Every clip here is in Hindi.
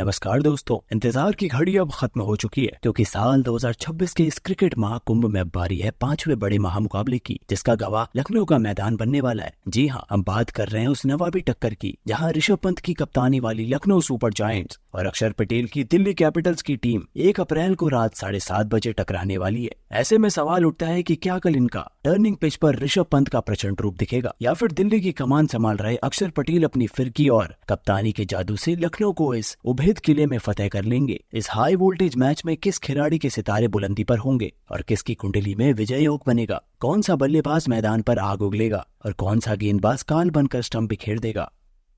नमस्कार दोस्तों, इंतजार की घड़ी अब खत्म हो चुकी है क्योंकि साल 2026 के इस क्रिकेट महाकुंभ में बारी है पांचवे बड़े महामुकाबले की, जिसका गवाह लखनऊ का मैदान बनने वाला है। जी हाँ, हम बात कर रहे हैं उस नवाबी टक्कर की जहां ऋषभ पंत की कप्तानी वाली लखनऊ सुपर जायंट्स और अक्षर पटेल की दिल्ली कैपिटल्स की टीम 1 अप्रैल को रात 7:30 बजे टकराने वाली है। ऐसे में सवाल उठता है कि क्या कल इनका टर्निंग पिच पर ऋषभ पंत का प्रचंड रूप दिखेगा या फिर दिल्ली की कमान संभाल रहे अक्षर पटेल अपनी फिरकी और कप्तानी के जादू से लखनऊ को इस उभेद किले में फतेह कर लेंगे। इस हाई वोल्टेज मैच में किस खिलाड़ी के सितारे बुलंदी पर होंगे और किसकी कुंडली में विजय योग बनेगा, कौन सा बल्लेबाज मैदान पर आग उगलेगा और कौन सा गेंदबाज काल बनकर स्टंप बिखेर देगा,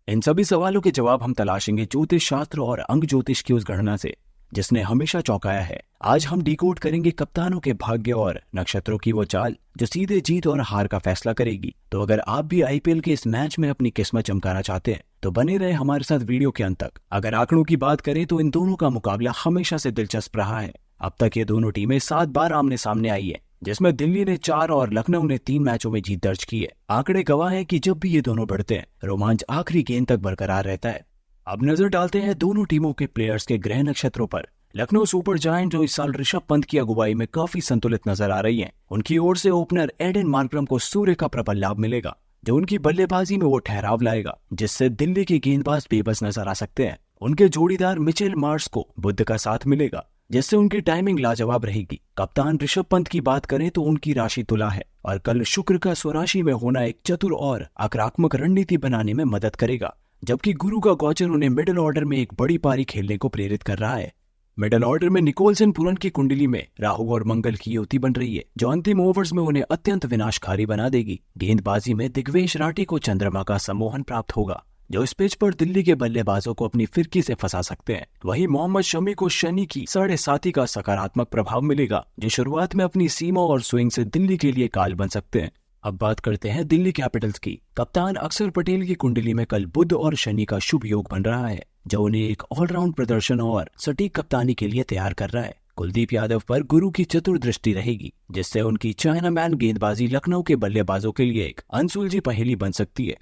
इन सभी सवालों के जवाब हम तलाशेंगे ज्योतिष शास्त्र और अंक ज्योतिष की उस गणना से जिसने हमेशा चौंकाया है। आज हम डिकोड करेंगे कप्तानों के भाग्य और नक्षत्रों की वो चाल जो सीधे जीत और हार का फैसला करेगी। तो अगर आप भी आईपीएल के इस मैच में अपनी किस्मत चमकाना चाहते हैं तो बने रहे हमारे साथ वीडियो के अंत तक। अगर आंकड़ों की बात करें तो इन दोनों का मुकाबला हमेशा से दिलचस्प रहा है। अब तक ये दोनों टीमें 7 बार आमने सामने आई है, जिसमें दिल्ली ने 4 और लखनऊ ने 3 मैचों में जीत दर्ज की है। आंकड़े गवाह हैं कि जब भी ये दोनों बढ़ते हैं रोमांच आखिरी गेंद तक बरकरार रहता है। अब नजर डालते हैं दोनों टीमों के प्लेयर्स के ग्रह नक्षत्रों पर। लखनऊ सुपर जायंट जो इस साल ऋषभ पंत की अगुवाई में काफी संतुलित नजर आ रही है, उनकी ओर से ओपनर एडन मार्करम को सूर्य का प्रबल लाभ मिलेगा जो उनकी बल्लेबाजी में वो ठहराव लाएगा जिससे दिल्ली के गेंदबाज बेबस नजर आ सकते हैं। उनके जोड़ीदार मिचेल मार्श को बुध का साथ मिलेगा जिससे उनकी टाइमिंग लाजवाब रहेगी। कप्तान ऋषभ पंत की बात करें तो उनकी राशि तुला है और कल शुक्र का स्वराशि में होना एक चतुर और आक्रामक रणनीति बनाने में मदद करेगा, जबकि गुरु का गोचर उन्हें मिडिल ऑर्डर में एक बड़ी पारी खेलने को प्रेरित कर रहा है। मिडिल ऑर्डर में निकोलसन पुरन की कुंडली में राहु और मंगल की युति बन रही है जो अंतिम ओवर्स में उन्हें अत्यंत विनाशकारी बना देगी। गेंदबाजी में दिग्वेश राठी को चंद्रमा का सम्मोहन प्राप्त होगा जो इस पिच पर दिल्ली के बल्लेबाजों को अपनी फिरकी से फंसा सकते हैं। वहीं मोहम्मद शमी को शनि की 7.5 का सकारात्मक प्रभाव मिलेगा जो शुरुआत में अपनी सीमा और स्विंग से दिल्ली के लिए काल बन सकते हैं। अब बात करते हैं दिल्ली कैपिटल्स की। कप्तान अक्षर पटेल की कुंडली में कल बुध और शनि का शुभ योग बन रहा है जो उन्हें एक ऑलराउंड प्रदर्शन और सटीक कप्तानी के लिए तैयार कर रहा है। कुलदीप यादव पर गुरु की चतुर दृष्टि रहेगी जिससे उनकी चाइनामैन गेंदबाजी लखनऊ के बल्लेबाजों के लिए एक अनसुलझी पहेली बन सकती है।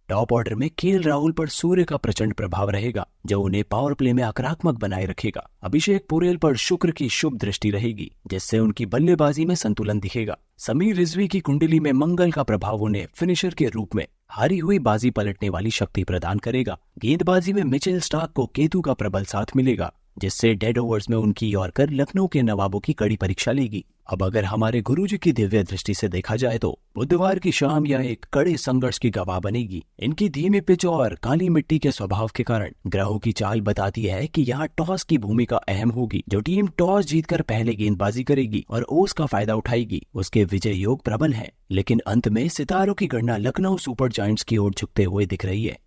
टॉप ऑर्डर में केएल राहुल पर सूर्य का प्रचंड प्रभाव रहेगा जो उन्हें पावर प्ले में आक्रामक बनाए रखेगा। अभिषेक पोरेल पर शुक्र की शुभ दृष्टि रहेगी जिससे उनकी बल्लेबाजी में संतुलन दिखेगा। समीर रिजवी की कुंडली में मंगल का प्रभाव उन्हें फिनिशर के रूप में हारी हुई बाजी पलटने वाली शक्ति प्रदान करेगा। गेंदबाजी में मिचेल स्टार्क को केतु का प्रबल साथ मिलेगा जिससे डेड ओवर्स में उनकी यॉर्कर लखनऊ के नवाबों की कड़ी परीक्षा लेगी। अब अगर हमारे गुरुजी की दिव्य दृष्टि से देखा जाए तो बुधवार की शाम यह एक कड़े संघर्ष की गवाह बनेगी। इनकी धीमी पिच और काली मिट्टी के स्वभाव के कारण ग्रहों की चाल बताती है कि यहाँ टॉस की भूमिका अहम होगी। जो टीम टॉस जीतकर पहले गेंदबाजी करेगी और ओस का फायदा उठाएगी उसके विजय योग प्रबल है, लेकिन अंत में सितारों की गणना लखनऊ सुपर जायंट्स की ओर झुकते हुए दिख रही है।